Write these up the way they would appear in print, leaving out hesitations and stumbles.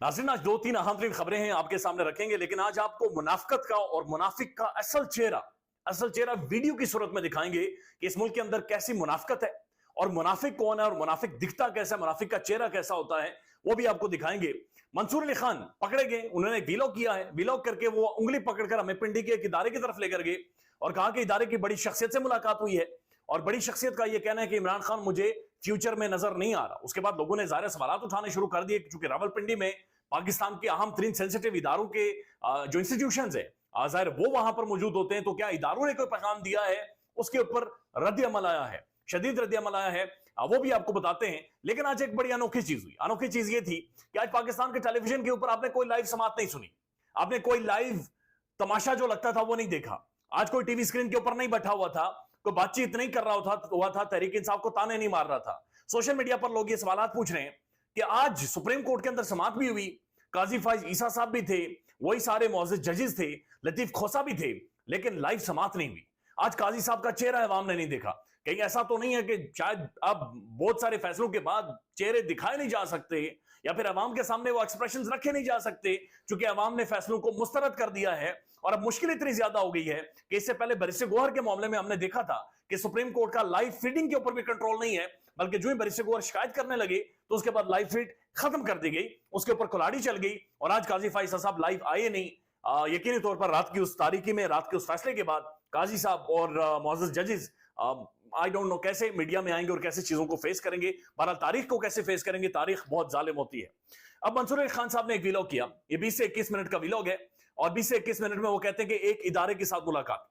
नाज़रीन, आज 2-3 अहम तरीन खबरें हैं आपके सामने रखेंगे, लेकिन आज आपको मुनाफिकत का और मुनाफिक का असल चेहरा वीडियो की सूरत में दिखाएंगे कि इस मुल्क के अंदर कैसी मुनाफिकत है और मुनाफिक कौन है और मुनाफिक दिखता कैसा है, मुनाफिक का चेहरा कैसा होता है, वो भी आपको दिखाएंगे। मंसूर अली खान पकड़े गए, उन्होंने वीलॉग किया है, वीलॉग करके वो उंगली पकड़कर हमें पिंडी के एक इदारे की तरफ लेकर गए और कहा कि इदारे की बड़ी शख्सियत से मुलाकात हुई है और बड़ी शख्सियत का यह कहना है कि इमरान खान मुझे फ्यूचर में नजर नहीं आ रहा। उसके बाद लोगों ने ज़ाहिर सवाल उठाने शुरू कर दिए, क्योंकि रावलपिंडी में पाकिस्तान के अहम तरीन सेंसिटिव इदारों के जो इंस्टीट्यूशंस है ज़ाहिर वो वहां पर मौजूद होते हैं, तो क्या इदारों ने कोई पैगाम दिया है, उसके ऊपर रद्द अमल आया है, शदीद रद्द अमल आया है, वो भी आपको बताते हैं। लेकिन आज एक बड़ी अनोखी चीज हुई। अनोखी चीज ये थी कि आज पाकिस्तान के टेलीविजन के ऊपर आपने कोई लाइव समात नहीं सुनी, आपने कोई लाइव तमाशा जो लगता था वो नहीं देखा। आज कोई टीवी स्क्रीन के ऊपर नहीं बैठा हुआ था, कोई बातचीत नहीं कर रहा था, तहरीक इंसाफ को ताने नहीं मार रहा था। सोशल मीडिया पर लोग ये सवाल पूछ रहे हैं कि आज सुप्रीम कोर्ट के अंदर समात भी हुई, काजी फाइज ईसा साहब भी थे, वही सारे मुअज़्ज़िज़ जजेस थे, लतीफ खोसा भी थे, लेकिन लाइव समात नहीं हुई। आज काजी साहब का चेहरा अवाम ने नहीं देखा। कहीं ऐसा तो नहीं है कि शायद अब बहुत सारे फैसलों के बाद चेहरे दिखाए नहीं जा सकते या फिर अवाम के सामने वो एक्सप्रेशंस रखे नहीं जा सकते, क्योंकि अवाम ने फैसलों को मुस्तरद कर दिया है और अब मुश्किल इतनी ज्यादा हो गई है कि इससे पहले बैरिस्टर गोहर के मामले में हमने देखा था कि सुप्रीम कोर्ट का लाइव फीडिंग के ऊपर भी कंट्रोल नहीं है, बल्कि जो ही बैरिस्टर गोहर शिकायत करने लगे तो उसके बाद लाइव फीड खत्म कर दी गई, उसके ऊपर कुल्हाड़ी चल गई और आज काजी फाइज साहब लाइव आए नहीं। यकीनी तौर पर रात की उस तारीखी में, रात के उस फैसले के बाद काजी साहब और मुअज़्ज़िज़ जजेस आई डोंट नो कैसे मीडिया में आएंगे और कैसे चीजों को फेस करेंगे, बहरहाल तारीख को कैसे फेस करेंगे, तारीख बहुत जालिम होती है। अब मंसूर अली खान साहब ने एक वीलॉग किया, ये 20 से 21 मिनट का वीलॉग है और 20 से 21 मिनट में वो कहते हैं कि एक इदारे के साथ मुलाकात।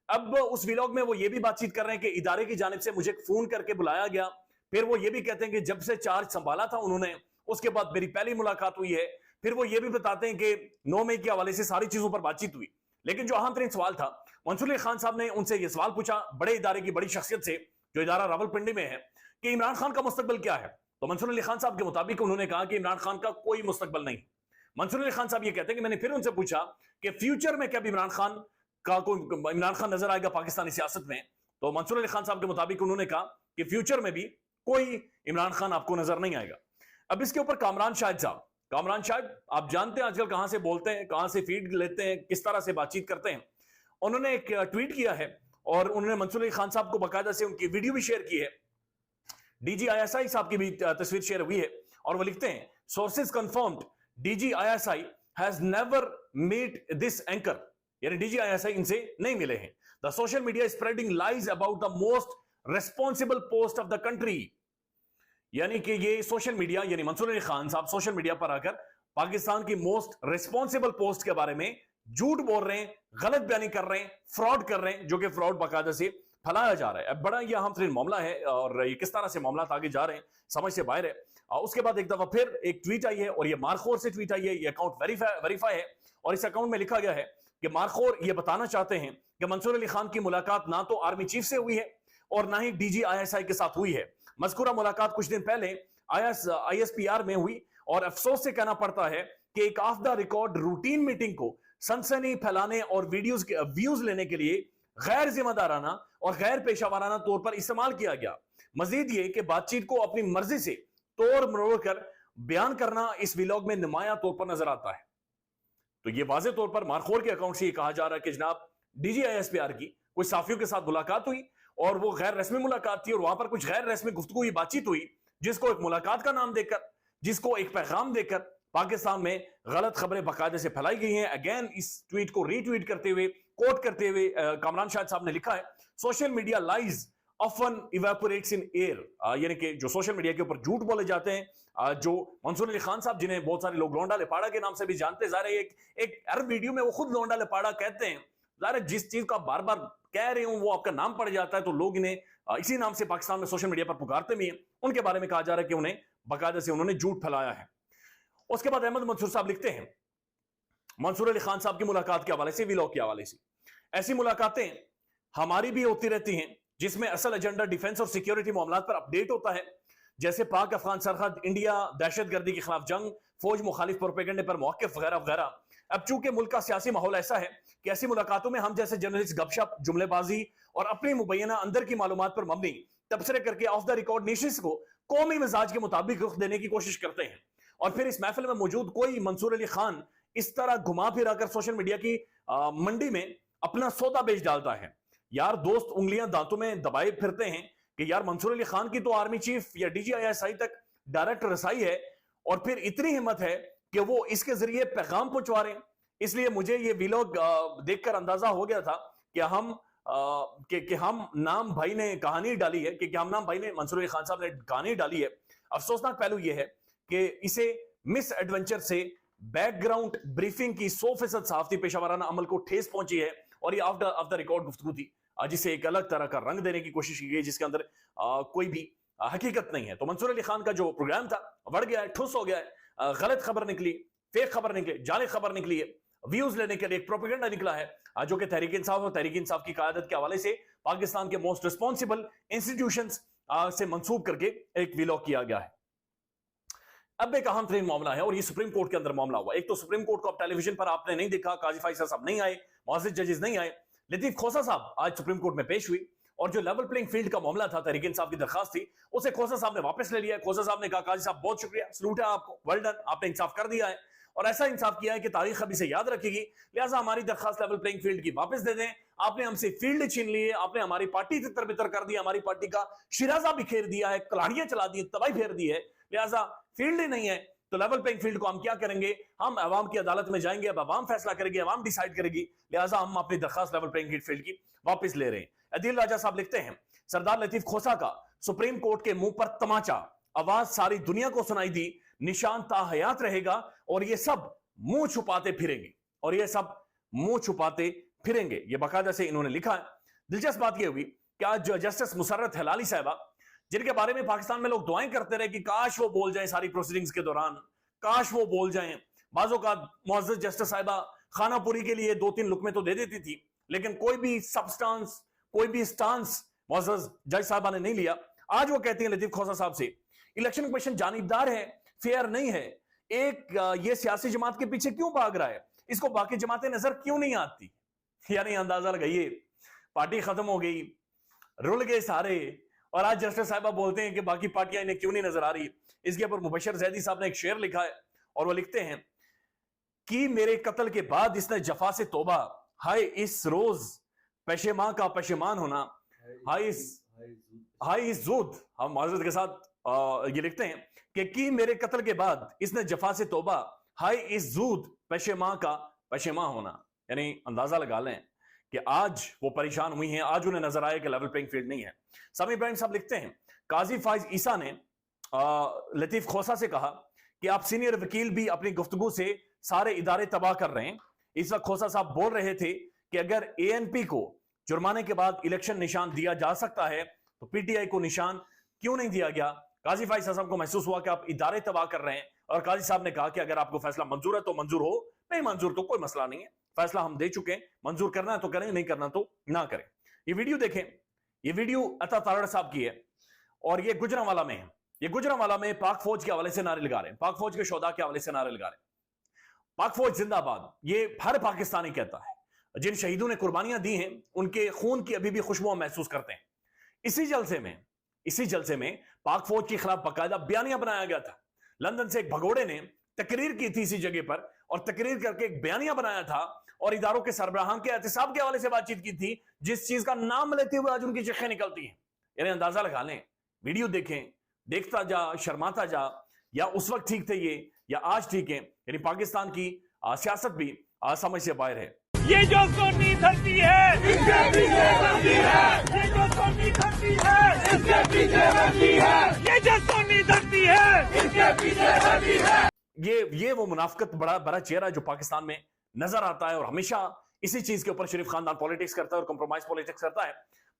अब उस वीलॉग में वो ये भी बातचीत कर रहे हैं कि इदारे की जानिब से मुझे फोन करके बुलाया गया, फिर वो ये भी कहते हैं कि जब से चार्ज संभाला था उन्होंने उसके बाद मेरी पहली मुलाकात हुई है, फिर वो ये भी बताते हैं कि 9 मई के हवाले से सारी चीजों पर बातचीत हुई। लेकिन जो अहम तरीन सवाल था, मंसूर अली खान साहब ने उनसे यह सवाल पूछा बड़े इदारे की बड़ी शख्सियत से, जो इदारा रावलपिंडी में है, कि इमरान खान का मुस्तकबिल क्या है। तो मंसूर अली खान साहब के मुताबिक उन्होंने कहा कि इमरान खान का कोई मुस्तकबिल नहीं। मंसूर अली खान साहब ये कहते हैं कि मैंने फिर उनसे पूछा कि फ्यूचर में क्या इमरान खान नजर आएगा पाकिस्तानी सियासत में, तो मंसूर अली खान साहब के मुताबिक उन्होंने कहा कि फ्यूचर में भी कोई इमरान खान आपको नजर नहीं आएगा। अब इसके ऊपर कामरान शाहिद आप जानते हैं आजकल कहां से बोलते हैं, कहां से फीड लेते हैं, किस तरह से बातचीत करते हैं। उन्होंने एक ट्वीट किया है और उन्होंने मंसूर अली खान साहब को बाकायदा से उनकी वीडियो भी शेयर की है, डीजी आईएसआई साहब की भी तस्वीर शेयर हुई है और वो लिखते हैं sources confirmed DG ISI has never meet this anchor, यानी डीजी आईएसआई इनसे नहीं मिले हैं। The social media spreading lies about the most responsible post of the country, यानी कि ये सोशल मीडिया यानी मंसूर अली खान साहब सोशल मीडिया पर आकर पाकिस्तान की मोस्ट रिस्पॉन्सिबल पोस्ट के बारे में झूठ बोल रहे हैं, गलत बयानी कर रहे हैं, फ्रॉड कर रहे हैं, जो कि फ्रॉड बाकायदा से फैलाया जा रहा है। अब बड़ा यह अहम तरीन मामला है और ये किस तरह से मामला आगे जा रहे हैं समझ से बाहर है। उसके बाद एक दफा फिर एक ट्वीट आई है और ये मारखोर से ट्वीट आई है, ये अकाउंट वेरीफाई है और इस अकाउंट में लिखा गया है कि मारखोर ये बताना चाहते हैं कि मंसूर अली खान की मुलाकात ना तो आर्मी चीफ से हुई है और ना ही डीजी आईएसआई के साथ हुई है। मज़कूरा मुलाकात कुछ दिन पहले आईएसपीआर में हुई और अफसोस से कहना पड़ता है कि एक of the record routine meeting को सनसनी फैलाने और व्यूज लेने के लिए गैर जिम्मेदाराना और गैर पेशावराना तौर पर इस्तेमाल किया गया। मजीद ये कि बातचीत को अपनी मर्जी से तोड़ मरोड़ कर बयान करना इस व्लॉग में नुमायां तौर पर नजर आता है। तो ये वाज़ेह तौर पर मारखोर के अकाउंट से कहा जा रहा है कि जनाब डीजी आईएसपीआर की कुछ साफियों के साथ मुलाकात हुई और वो गैर रस्मी मुलाकात थी और वहां पर कुछ गैर रस्मी गुफ्तगू की बातचीत हुई, जिसको एक मुलाकात का नाम देकर, जिसको एक पैगाम देकर पाकिस्तान में गलत खबरें बाकायदे से फैलाई गई हैं। अगेन इस ट्वीट को रीट्वीट करते हुए, कोट करते हुए कामरान शाहिद साहब ने लिखा है social media lies often evaporates in air, यानी कि जो सोशल मीडिया के ऊपर झूठ बोले जाते हैं, जो मंसूर अली खान साहब जिन्हें बहुत सारे लोग लोंडा लेपाड़ा के नाम से भी जानते, ज़ाहिर एक हर वीडियो में वो खुद लोंडा लेपाड़ा कहते हैं, ज़ाहिर जिस चीज का बार बार कह रहे हूं वो आपका नाम पड़ जाता है तो लोग इन्हें इसी नाम से पाकिस्तान में सोशल मीडिया पर पुकारते भी हैं। उनके बारे में कहा जा रहा है कि उन्हें बाकायदा से उन्होंने झूठ फैलाया है। उसके बाद अहमद मंसूर साहब लिखते हैं मंसूर अली खान साहब की मुलाकात के हवाले से, व्लॉग के हवाले से, ऐसी मुलाकातें हमारी भी होती रहती हैं जिसमें असल एजेंडा डिफेंस और सिक्योरिटी मामलात पर अपडेट होता है, जैसे पाक अफगान सरहद, इंडिया, दहशतगर्दी के खिलाफ जंग, फौज मुखालिफ प्रोपेगेंडे पर मौक़िफ़ वगैरह वगैरह। अब चूंकि मुल्क का सियासी माहौल ऐसा है कि ऐसी मुलाकातों में हम जैसे जर्नलिस्ट गपशप, जुमलेबाजी और अपनी मुबैना अंदर की मालूमात पर मबनी तबसरे करके ऑफ द रिकॉर्ड नेशंस को कौमी मिजाज के मुताबिक रुख देने की कोशिश करते हैं اور پھر اس محفل میں موجود کوئی منصور علی خان اس طرح گھما پھرا کر سوشل میڈیا کی منڈی میں اپنا سودا بیچ ڈالتا ہے. یار دوست انگلیاں دانتوں میں دبائے پھرتے ہیں کہ یار منصور علی خان کی تو آرمی چیف یا D G I S I تک ڈائریکٹ رسائی ہے اور پھر اتنی ہمت ہے کہ وہ اس کے ذریعے پیغام پہنچوا رہے ہیں. اس لیے مجھے یہ ویلوگ دیکھ کر اندازہ ہو گیا تھا کہ ہم نام بھائی نے کہانی ڈالی ہے, کہ ہم نام بھائی نے منصور علی خان صاحب نے کہانی ڈالی ہے. افسوسناک پہلو یہ ہے کہ اسے مس ایڈونچر سے بیک گراؤنڈ بریفنگ کی 100% صحافتی پیشہ ورانہ عمل کو ٹھیس پہنچی ہے, اور یہ آف دا ریکارڈ گفتگو تھی جسے ایک الگ طرح کا رنگ دینے کی کوشش کی گئی جس کے اندر کوئی بھی حقیقت نہیں ہے. تو منصور علی خان کا جو پروگرام تھا بڑھ گیا ہے, ٹھوس ہو گیا ہے, غلط خبر نکلی, فیک خبر نکلی, جعلی خبر نکلی ہے, ویوز لینے کے لیے ایک پروپیگنڈا نکلا ہے جو کہ تحریک انصاف اور تحریک انصاف کی قیادت کے حوالے سے پاکستان کے موسٹ ریسپانسبل انسٹیٹیوشنز سے منسوب کر کے ایک ویلاگ کیا گیا ہے. اب ایک اہم ترین معاملہ ہے اور یہ سپریم کورٹ کے اندر معاملہ ہوا. ایک تو سپریم کورٹ کو اب ٹیلی ویژن پر آپ نے نہیں دیکھا, قاضی فائز صاحب نہیں آئے, معزز ججز نہیں آئے, لطیف کھوسہ صاحب آج سپریم کورٹ میں پیش ہوئی اور جو لیول پلینگ فیلڈ کا معاملہ تھا, تحریک انصاف کی درخواست تھی, اسے کھوسہ صاحب نے واپس لے لیا. کھوسہ صاحب نے کہا قاضی صاحب بہت شکریہ, سلوٹ ہے آپ کو, ویل ڈن, آپ نے انصاف کر دیا ہے اور ایسا انصاف کیا ہے کہ تاریخ ابھی سے یاد رکھے گی, لہٰذا ہماری درخواست لیول پلینگ فیلڈ کی واپس دے دیں. آپ نے ہم سے فیلڈ چھین لی ہے, آپ نے ہماری پارٹی تتر بتر کر دیا, ہماری پارٹی کا شیرازہ بکھیر دیا ہے, کلاڑیاں چلا دی, تباہی پھیر دی ہے, لہٰذا فیلڈ ہی نہیں ہے تو لیول پلینگ فیلڈ کو ہم کیا کریں گے, ہم عوام کی عدالت میں جائیں گے, اب عوام فیصلہ کرے گی, عوام ڈیسائیڈ کرے گی, لہٰذا ہم اپنی درخواست لیول پلینگ فیلڈ کی واپس لے رہے ہیں. عدیل راجہ صاحب لکھتے ہیں سردار لطیف کھوسہ کا سپریم کورٹ کے منہ پر تماچا, آواز ساری دنیا کو سنائی دی, نشان تا حیات رہے گا اور یہ سب منہ چھپاتے پھریں گے, اور یہ سب منہ چھپاتے پھریں گے. یہ باقاعدہ سے انہوں نے لکھا ہے. دلچسپ بات یہ ہوئی کہ آج جسٹس مسرت ہلالی صاحبہ, جن کے بارے میں پاکستان میں لوگ دعائیں کرتے رہے کہ کاش وہ بول جائیں ساری پروسیڈنگز کے دوران, کاش وہ بول جائیں. بعضوں کا معزز جسٹس صاحبہ خانہ پوری کے لیے 2-3 لقمے تو دے دیتی تھی, لیکن کوئی بھی سبسٹانس, کوئی بھی سٹانس معزز جج صاحبہ نے نہیں لیا. آج وہ کہتے ہیں لطیف کھوسہ صاحب سے, الیکشن کمیشن جانبدار ہے, فیئر نہیں ہے, ایک یہ سیاسی جماعت کے پیچھے کیوں بھاگ رہا ہے, اس کو باقی جماعتیں نظر کیوں نہیں آتی. یعنی اندازہ لگائیے, پارٹی ختم ہو گئی, رل گئے سارے, اور آج جسٹس صاحبہ بولتے ہیں کہ باقی پارٹیاں انہیں کیوں نہیں نظر آ رہی. اس کے اوپر مبشر زیدی صاحب نے ایک شعر لکھا ہے اور وہ لکھتے ہیں کہ میرے قتل کے بعد اس نے جفا سے توبہ, ہائے اس روز پشیماں کا پشیمان ہونا, ہائی زود. ہم معذرت کے ساتھ یہ لکھتے ہیں کہ کی میرے قتل کے بعد اس نے جفا سے توبہ, ہائی اس زود پشیماں کا پشیماں ہونا. یعنی اندازہ لگا لیں کہ آج وہ پریشان ہوئی ہیں, آج انہیں نظر آیا کہ لیول پلینگ فیلڈ نہیں ہے. سامی ابراہیم صاحب لکھتے ہیں قاضی فائز عیسیٰ نے لطیف کھوسہ سے کہا کہ آپ سینئر وکیل بھی اپنی گفتگو سے سارے ادارے تباہ کر رہے ہیں. اس وقت کھوسہ صاحب بول رہے تھے کہ اگر اے این پی کو جرمانے کے بعد الیکشن نشان دیا جا سکتا ہے تو پی ٹی آئی کو نشان کیوں نہیں دیا گیا. قاضی فائز صاحب کو محسوس ہوا کہ آپ ادارے تباہ کر رہے ہیں, اور قاضی صاحب نے کہا کہ اگر آپ کو فیصلہ منظور ہے تو منظور ہو, نہیں منظور تو کوئی مسئلہ نہیں ہے, فیصلہ ہم دے چکے ہیں, منظور کرنا ہے تو کریں, نہیں کرنا تو نہ کریں. یہ ویڈیو دیکھیں, یہ ویڈیو عطا تارڑ صاحب کی ہے اور یہ گجرانوالہ میں ہے. یہ گجرانوالہ میں پاک فوج کے حوالے سے نعرے لگا رہے ہیں, پاک فوج کے شہداء کے حوالے سے نعرے لگا رہے ہیں, پاک فوج زندہ باد. یہ ہر پاکستانی کہتا ہے, جن شہیدوں نے قربانیاں دی ہیں ان کے خون کی ابھی بھی خوشبو محسوس کرتے ہیں. اسی جلسے میں پاک فوج کے خلاف باقاعدہ بیانیہ بنایا گیا تھا. لندن سے ایک بھگوڑے نے تقریر کی تھی اسی جگہ پر, اور تقریر کر کے ایک بیانیہ بنایا تھا اور اداروں کے سربراہان کے احتساب کے حوالے سے بات چیت کی تھی, جس چیز کا نام لیتے ہوئے آج ان کی چیخیں نکلتی ہیں. یعنی اندازہ لگا لیں, ویڈیو دیکھیں, دیکھتا جا شرماتا جا, یا اس وقت ٹھیک تھے یہ یا آج ٹھیک ہے. یعنی پاکستان کی سیاست بھی سمجھ سے باہر ہے. یہ جو سونی دھرتی ہے اس کے پیچھے بندی ہے, یہ جو سونی دھرتی ہے اس کے پیچھے بندی ہے, یہ جو سونی دھرتی ہے اس کے پیچھے بندی ہے. یہ وہ منافقت بڑا چہرہ جو پاکستان میں نظر آتا ہے, اور ہمیشہ اسی چیز کے اوپر شریف خاندان پولیٹکس کرتا ہے اور کمپرومائز پولیٹکس کرتا ہے.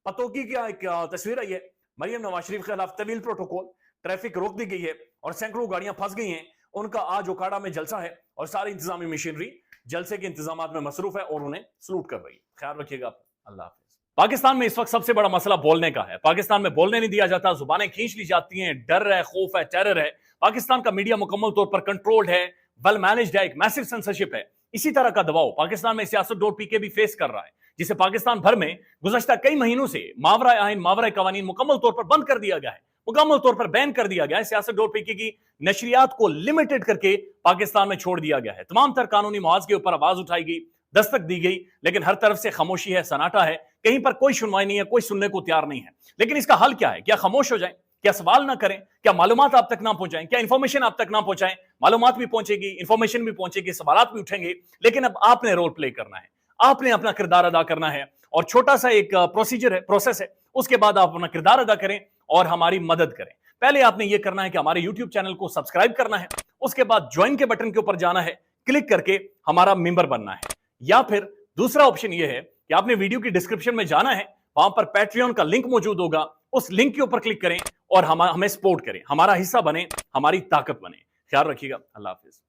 پتوکی کی ایک تصویر ہے, یہ مریم نواز شریف کے خلاف طویل پروٹوکول, ٹریفک روک دی گئی ہے اور سینکڑوں گاڑیاں پھنس گئی ہیں. ان کا آج اوکاڑا میں جلسہ ہے اور ساری انتظامی مشینری جلسے کے انتظامات میں مصروف ہے اور انہیں سلوٹ کر رہی ہے. خیال رکھیے گا, اللہ حافظ. پاکستان میں اس وقت سب سے بڑا مسئلہ بولنے کا ہے. پاکستان میں بولنے نہیں دیا جاتا, زبانیں کھینچ لی جاتی ہیں, ڈر ہے, خوف ہے, ٹیرر ہے. پاکستان کا میڈیا مکمل طور پر کنٹرولڈ ہے, ویل مینجڈ ہے, ایک میسو سینسرشپ ہے. اسی طرح کا دباؤ پاکستان میں سیاست.pk بھی فیس کر رہا ہے, جسے پاکستان بھر میں گزشتہ کئی مہینوں سے ماورائے آئین, ماورائے قوانین مکمل طور پر بند کر دیا گیا ہے. मुकम्मल तौर पर बैन कर दिया गया है। सियासत.pk की नशरियात को लिमिटेड करके पाकिस्तान में छोड़ दिया गया है। तमाम तर कानूनी मुआवजे के ऊपर आवाज उठाई गई, दस्तक दी गई, लेकिन हर तरफ से खामोशी है, सन्नाटा है, कहीं पर कोई सुनवाई नहीं है, कोई सुनने को तैयार नहीं है। लेकिन इसका हल क्या है? क्या खामोश हो जाएं? क्या सवाल ना करें? क्या मालूमात आप तक ना पहुंचाएं? क्या इंफॉर्मेशन आप तक ना पहुंचाएं? मालूमात भी पहुंचेगी, इंफॉर्मेशन भी पहुंचेगी, सवालात भी उठेंगे, लेकिन अब आपने रोल प्ले करना है, आपने अपना किरदार अदा करना है। और छोटा सा एक प्रोसीजर है, प्रोसेस है, उसके बाद आप अपना किरदार अदा करें और हमारी मदद करें। पहले आपने ये करना है कि हमारे YouTube चैनल को सब्सक्राइब करना है, उसके बाद ज्वाइन के बटन के ऊपर जाना है, क्लिक करके हमारा मेंबर बनना है। या फिर दूसरा ऑप्शन ये है कि आपने वीडियो की डिस्क्रिप्शन में जाना है, वहां पर पैट्रियन का लिंक मौजूद होगा, उस लिंक के ऊपर क्लिक करें और हमें सपोर्ट करें, हमारा हिस्सा बने, हमारी ताकत बने। ख्याल रखिएगा। अल्लाह हाफिज।